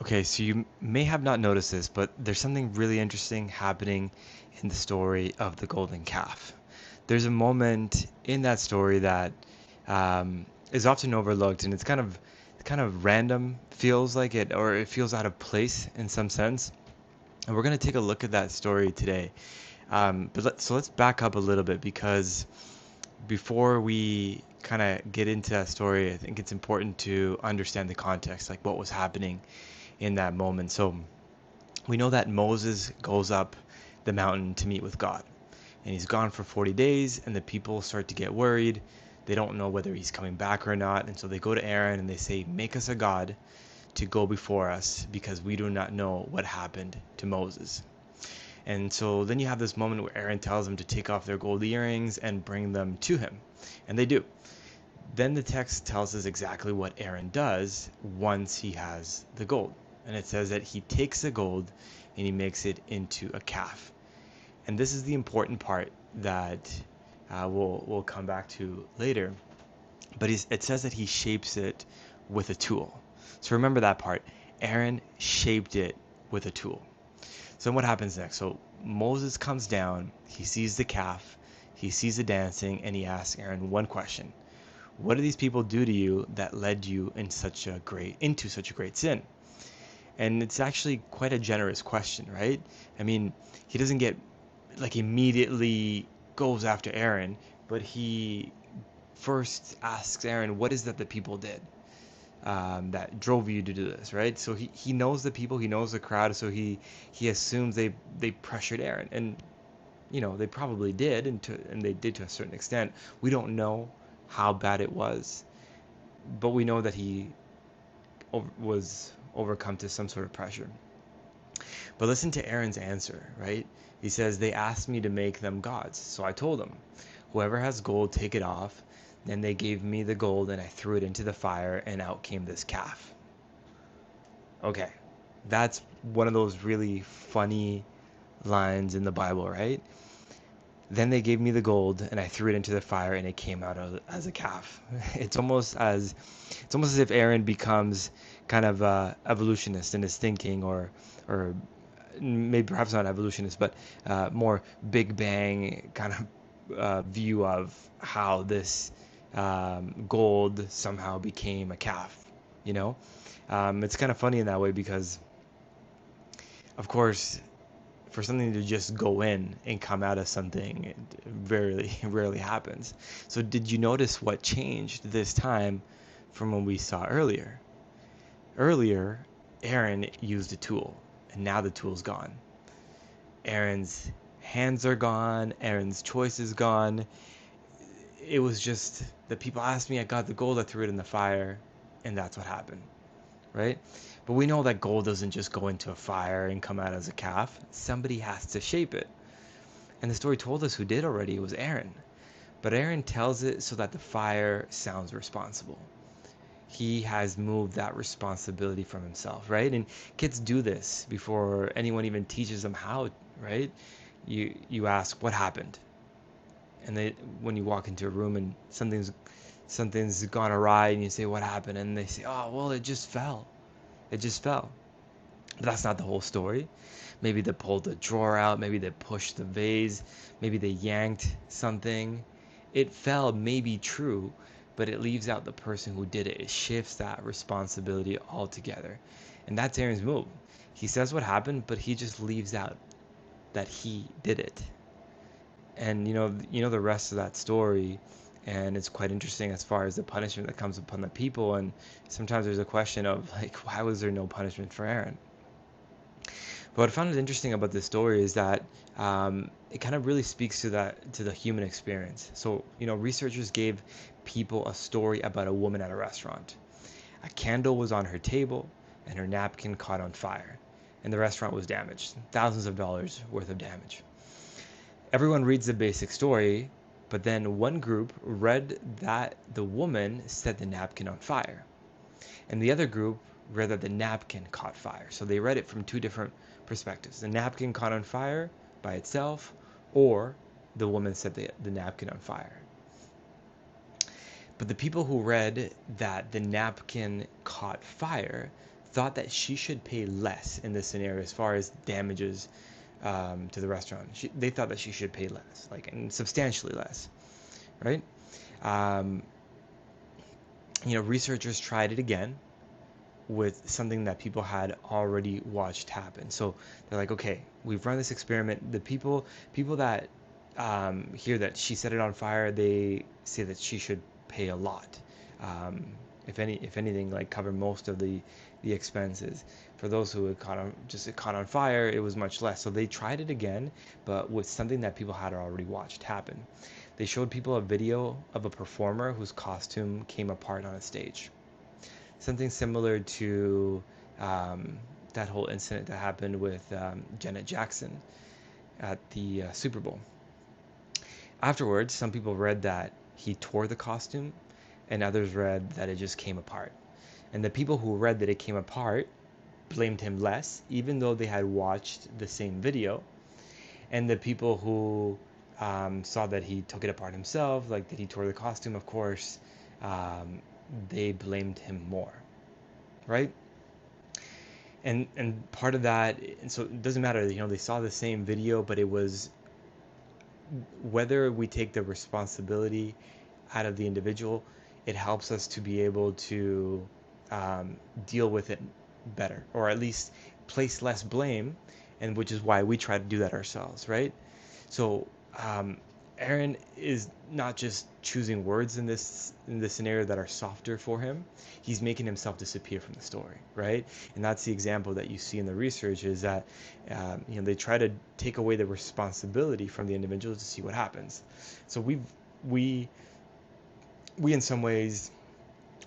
Okay, so you may have not noticed this, but there's something really interesting happening in the story of the golden calf. There's a moment in that story that is often overlooked, and it's kind of random, feels like it, or it feels out of place in some sense. And we're gonna take a look at that story today. Let's back up a little bit because before we kind of get into that story, I think it's important to understand the context, like what was happening in that moment. So we know that Moses goes up the mountain to meet with God. And he's gone for 40 days, and the people start to get worried. They don't know whether he's coming back or not. And so they go to Aaron and they say, "Make us a God to go before us because we do not know what happened to Moses." And so then you have this moment where Aaron tells them to take off their gold earrings and bring them to him. And they do. Then the text tells us exactly what Aaron does once he has the gold. And it says that he takes the gold and he makes it into a calf. And this is the important part that we'll come back to later. But it says that he shapes it with a tool. So remember that part. Aaron shaped it with a tool. So what happens next? So Moses comes down, he sees the calf, he sees the dancing, and he asks Aaron one question. What did these people do to you that led you into such a great sin? And it's actually quite a generous question, right? I mean, he doesn't get like immediately goes after Aaron, but he first asks Aaron, what is that the people did that drove you to do this, right? So he knows the people, he knows the crowd, so he assumes they pressured Aaron, and they probably did, and they did to a certain extent. We don't know how bad it was, but we know that he was overcome to some sort of pressure. But listen to Aaron's answer, right? He says, "They asked me to make them gods. So I told them, whoever has gold, take it off." Then they gave me the gold and I threw it into the fire and out came this calf. Okay, that's one of those really funny lines in the Bible, right? Then they gave me the gold and I threw it into the fire and it came out as a calf. It's almost as if Aaron becomes kind of a evolutionist in his thinking, or maybe perhaps not evolutionist, but more Big Bang kind of view of how this gold somehow became a calf. You know, it's kind of funny in that way because, of course, for something to just go in and come out of something, it rarely rarely happens. So did you notice what changed this time from when we saw earlier? Earlier, Aaron used a tool, and now the tool's gone. Aaron's hands are gone, Aaron's choice is gone. It was just the people asked me, I got the gold, I threw it in the fire, and that's what happened, right? But we know that gold doesn't just go into a fire and come out as a calf. Somebody has to shape it. And the story told us who did already. It was Aaron. But Aaron tells it so that the fire sounds responsible. He has moved that responsibility from himself, right? And kids do this before anyone even teaches them how, right? You ask what happened, and they when you walk into a room and something's gone awry, and you say what happened, and they say, oh well, it just fell. It just fell. But that's not the whole story. Maybe they pulled the drawer out, maybe they pushed the vase, maybe they yanked something. It fell may be true, but it leaves out the person who did it. It shifts that responsibility altogether. And that's Aaron's move. He says what happened, but he just leaves out that he did it. And you know the rest of that story, and it's quite interesting as far as the punishment that comes upon the people. And sometimes there's a question of like, why was there no punishment for Aaron? But what I found interesting about this story is that it kind of really speaks to the human experience. So researchers gave people a story about a woman at a restaurant. A candle was on her table, and her napkin caught on fire, and the restaurant was damaged, thousands of dollars worth of damage. Everyone reads the basic story, but then one group read that the woman set the napkin on fire, and the other group read that the napkin caught fire. So they read it from two different perspectives. The napkin caught on fire by itself, or the woman set the napkin on fire. But the people who read that the napkin caught fire thought that she should pay less in this scenario as far as damages to the restaurant. They thought that she should pay less, like, and substantially less, right? Um, Researchers tried it again with something that people had already watched happen. So they're like, okay, we've run this experiment. The people that hear that she set it on fire, they say that she should pay a lot. Um, if anything, like cover most of the expenses. For those who had caught on fire, it was much less. So they tried it again, but with something that people had already watched happen. They showed people a video of a performer whose costume came apart on a stage. Something similar to um, that whole incident that happened with Janet Jackson at the Super Bowl. Afterwards, some people read that he tore the costume, and others read that it just came apart. And the people who read that it came apart blamed him less, even though they had watched the same video. And the people who saw that he took it apart himself, like that he tore the costume, of course, um, they blamed him more, right? And part of that, and so it doesn't matter, they saw the same video, but it was whether we take the responsibility out of the individual, it helps us to be able to deal with it better, or at least place less blame, and which is why we try to do that ourselves, right? So um, Aaron is not just choosing words in this scenario that are softer for him. He's making himself disappear from the story, right? And that's the example that you see in the research, is that they try to take away the responsibility from the individual to see what happens. So we in some ways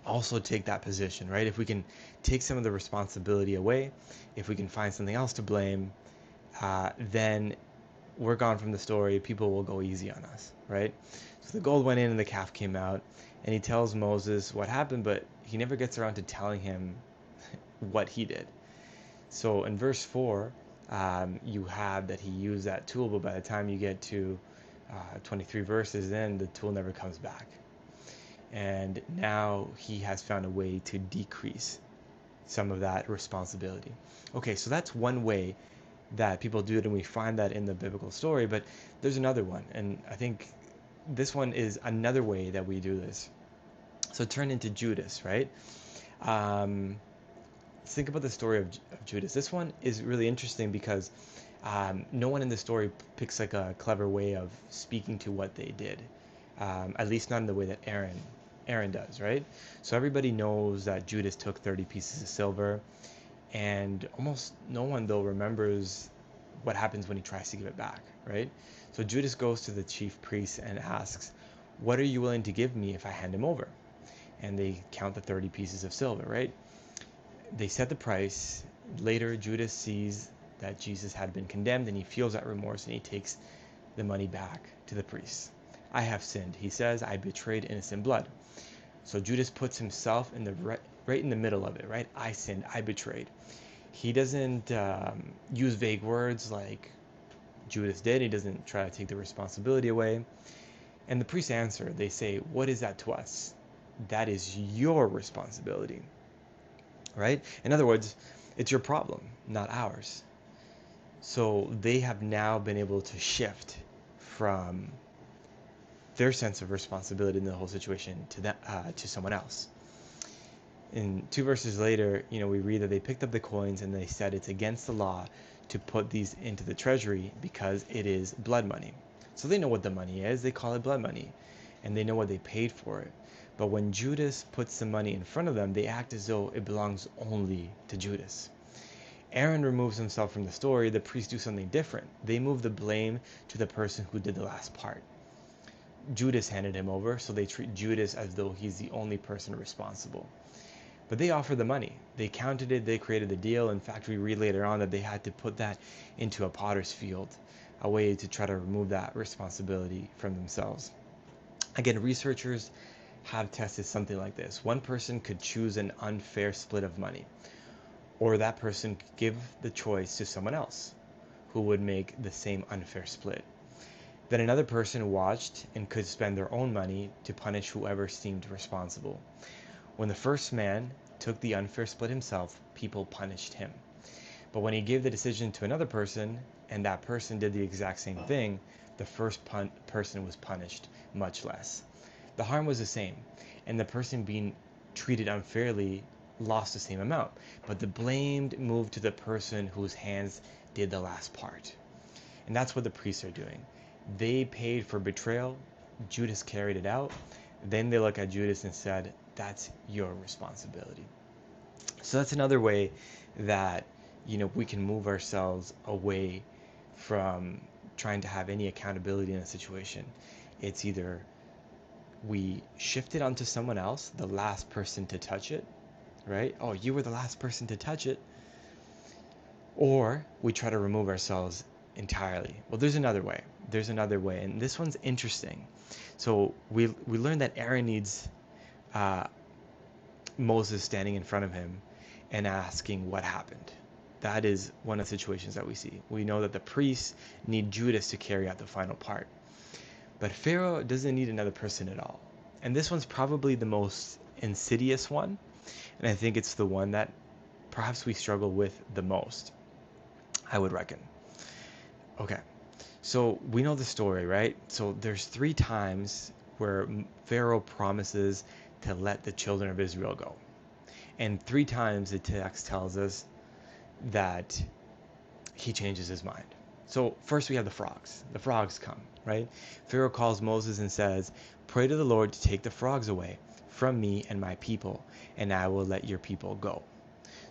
also take that position, right? If we can take some of the responsibility away, if we can find something else to blame, then we're gone from the story. People will go easy on us, right? So the gold went in and the calf came out, and he tells Moses what happened, but he never gets around to telling him what he did. So in verse 4, you have that he used that tool, but by the time you get to 23 verses in, the tool never comes back. And now he has found a way to decrease some of that responsibility. Okay, so that's one way that people do it, and we find that in the biblical story, but there's another one, and I think this one is another way that we do this. So turn into Judas, right? Think about the story of Judas. This one is really interesting because no one in the story picks like a clever way of speaking to what they did, at least not in the way that Aaron does, right? So everybody knows that Judas took 30 pieces of silver, and almost no one though remembers what happens when he tries to give it back, right? So Judas goes to the chief priests and asks, "What are you willing to give me if I hand him over?" And they count the 30 pieces of silver, right? They set the price. Later, Judas sees that Jesus had been condemned, and he feels that remorse, and he takes the money back to the priests. "I have sinned," he says. "I betrayed innocent blood." So Judas puts himself in the right in the middle of it, right? I sinned, I betrayed. He doesn't use vague words like Judas did. He doesn't try to take the responsibility away. And the priests answer. They say, "What is that to us? That is your responsibility." Right? In other words, it's your problem, not ours. So they have now been able to shift from their sense of responsibility in the whole situation to someone else. In 2 verses later, we read that they picked up the coins and they said it's against the law to put these into the treasury because it is blood money. So they know what the money is. They call it blood money, and they know what they paid for it. But when Judas puts the money in front of them, they act as though it belongs only to Judas. Aaron removes himself from the story. The priests do something different. They move the blame to the person who did the last part. Judas handed him over, so they treat Judas as though he's the only person responsible. But they offered the money. They counted it. They created the deal. In fact, we read later on that they had to put that into a potter's field, a way to try to remove that responsibility from themselves. Again, researchers have tested something like this. One person could choose an unfair split of money, or that person could give the choice to someone else who would make the same unfair split. Then another person watched and could spend their own money to punish whoever seemed responsible. When the first man took the unfair split himself, people punished him. But when he gave the decision to another person, and that person did the exact same thing, the first person was punished much less. The harm was the same, and the person being treated unfairly lost the same amount, but the blame moved to the person whose hands did the last part. And that's what the priests are doing. They paid for betrayal, Judas carried it out, then they look at Judas and said, that's your responsibility. So that's another way that we can move ourselves away from trying to have any accountability in a situation. It's either we shift it onto someone else, the last person to touch it, right? Oh, you were the last person to touch it. Or we try to remove ourselves entirely. Well, there's another way. There's another way, and this one's interesting. So we learned that Aaron needs Moses standing in front of him and asking what happened. That is one of the situations that we see. We know that the priests need Judas to carry out the final part. But Pharaoh doesn't need another person at all. And this one's probably the most insidious one. And I think it's the one that perhaps we struggle with the most, I would reckon. Okay, so we know the story, right? So there's 3 times where Pharaoh promises to let the children of Israel go. And 3 times the text tells us that he changes his mind. So first we have the frogs. The frogs come, right? Pharaoh calls Moses and says, "Pray to the Lord to take the frogs away from me and my people, and I will let your people go."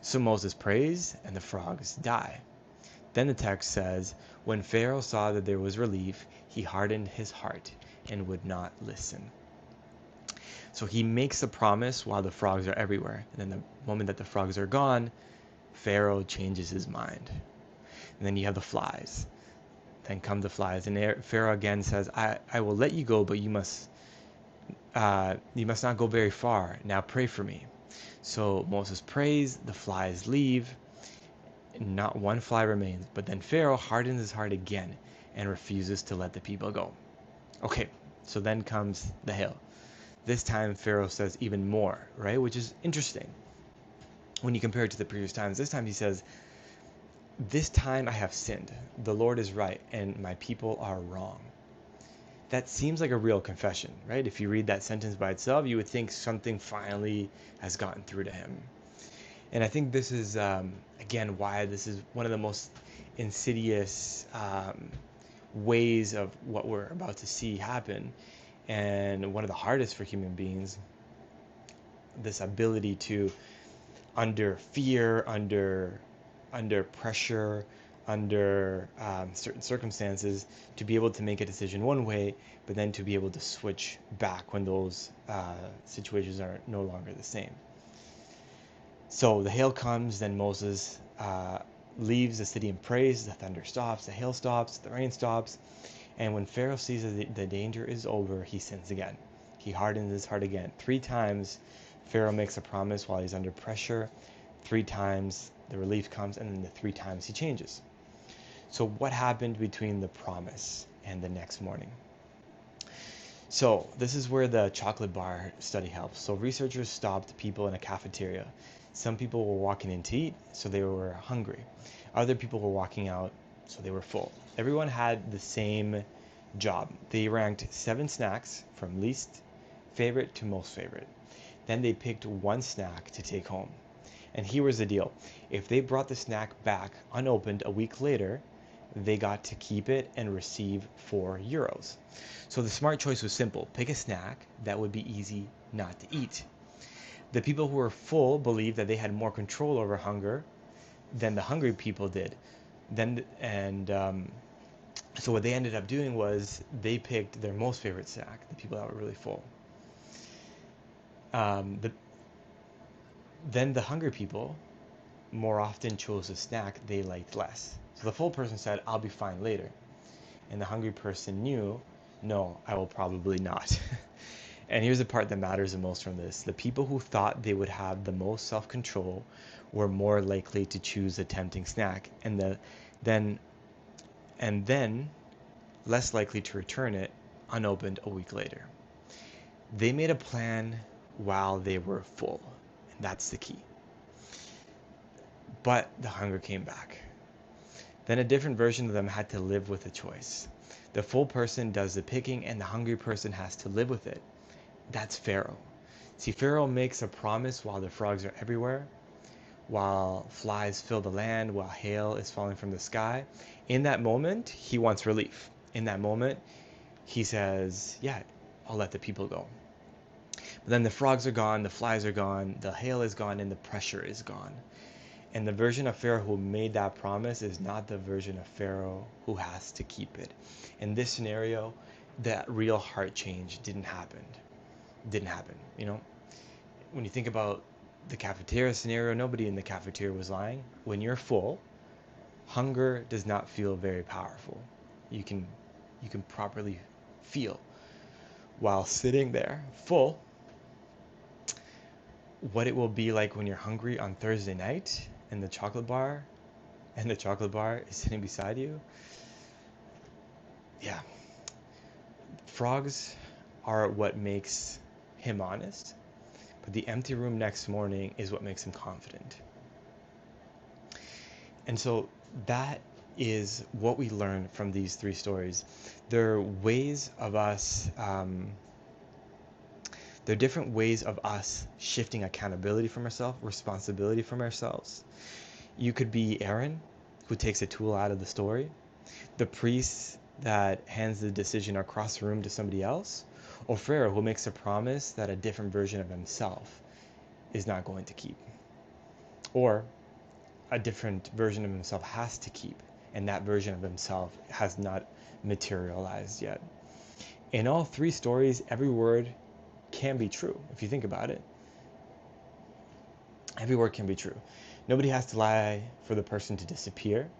So Moses prays, and the frogs die. Then the text says, when Pharaoh saw that there was relief, he hardened his heart and would not listen. So he makes a promise while the frogs are everywhere. And then the moment that the frogs are gone, Pharaoh changes his mind. And then you have the flies. Then come the flies. And Pharaoh again says, I will let you go, but you must not go very far. Now pray for me. So Moses prays, the flies leave, not one fly remains. But then Pharaoh hardens his heart again and refuses to let the people go. Okay, so then comes the hail. This time Pharaoh says even more, right? Which is interesting when you compare it to the previous times. This time he says, "This time I have sinned. The Lord is right and my people are wrong." That seems like a real confession, right? If you read that sentence by itself, you would think something finally has gotten through to him. And I think this is, again, why this is one of the most insidious ways of what we're about to see happen, and one of the hardest for human beings, this ability to, under fear, under pressure, under certain circumstances, to be able to make a decision one way, but then to be able to switch back when those situations are no longer the same. So the hail comes, then Moses leaves the city and prays. The thunder stops, the hail stops, the rain stops. And when Pharaoh sees that the danger is over, he sins again. He hardens his heart again. 3 times Pharaoh makes a promise while he's under pressure. 3 times the relief comes, and then the 3 times he changes. So what happened between the promise and the next morning? So this is where the chocolate bar study helps. So researchers stopped people in a cafeteria. Some people were walking in to eat, so they were hungry. Other people were walking out, so they were full. Everyone had the same job. They ranked 7 snacks from least favorite to most favorite. Then they picked one snack to take home. And here was the deal. If they brought the snack back unopened a week later, they got to keep it and receive €4. So the smart choice was simple. Pick a snack that would be easy not to eat. The people who were full believed that they had more control over hunger than the hungry people did. So what they ended up doing was they picked their most favorite snack, the people that were really full. Then the hungry people more often chose a snack they liked less. So the full person said, "I'll be fine later." And the hungry person knew, "No, I will probably not." And here's the part that matters the most from this. The people who thought they would have the most self-control were more likely to choose a tempting snack, and then less likely to return it unopened a week later. They made a plan while they were full. That's the key. But the hunger came back. Then a different version of them had to live with a choice. The full person does the picking, and the hungry person has to live with it. That's Pharaoh. See, Pharaoh makes a promise while the frogs are everywhere, while flies fill the land, while hail is falling from the sky. In that moment, he wants relief. In that moment, he says, yeah, I'll let the people go. But then the frogs are gone, the flies are gone, the hail is gone, and the pressure is gone. And the version of Pharaoh who made that promise is not the version of Pharaoh who has to keep it. In this scenario, that real heart change didn't happen. Didn't happen. When you think about the cafeteria scenario, nobody in the cafeteria was lying. When you're full, hunger does not feel very powerful. You can properly feel while sitting there full what it will be like when you're hungry on Thursday night and the chocolate bar is sitting beside you. Yeah. Frogs are what makes him honest, but the empty room next morning is what makes him confident. And so that is what we learn from these three stories. They're ways of us, they're different ways of us shifting accountability from ourselves, responsibility from ourselves. You could be Aaron, who takes a tool out of the story, the priest that hands the decision across the room to somebody else, or Pharaoh, who makes a promise that a different version of himself is not going to keep, or a different version of himself has to keep, and that version of himself has not materialized yet. In all three stories, every word can be true. If you think about it, every word can be true. Nobody has to lie for the person to disappear.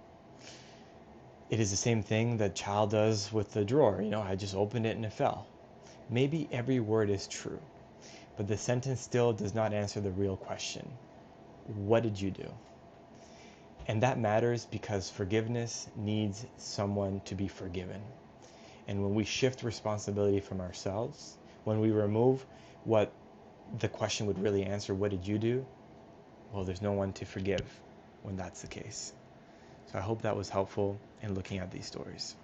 It is the same thing that child does with the drawer. I just opened it and it fell. Maybe every word is true, but the sentence still does not answer the real question. What did you do? And that matters because forgiveness needs someone to be forgiven. And when we shift responsibility from ourselves, when we remove what the question would really answer, what did you do? Well, there's no one to forgive when that's the case. So I hope that was helpful in looking at these stories.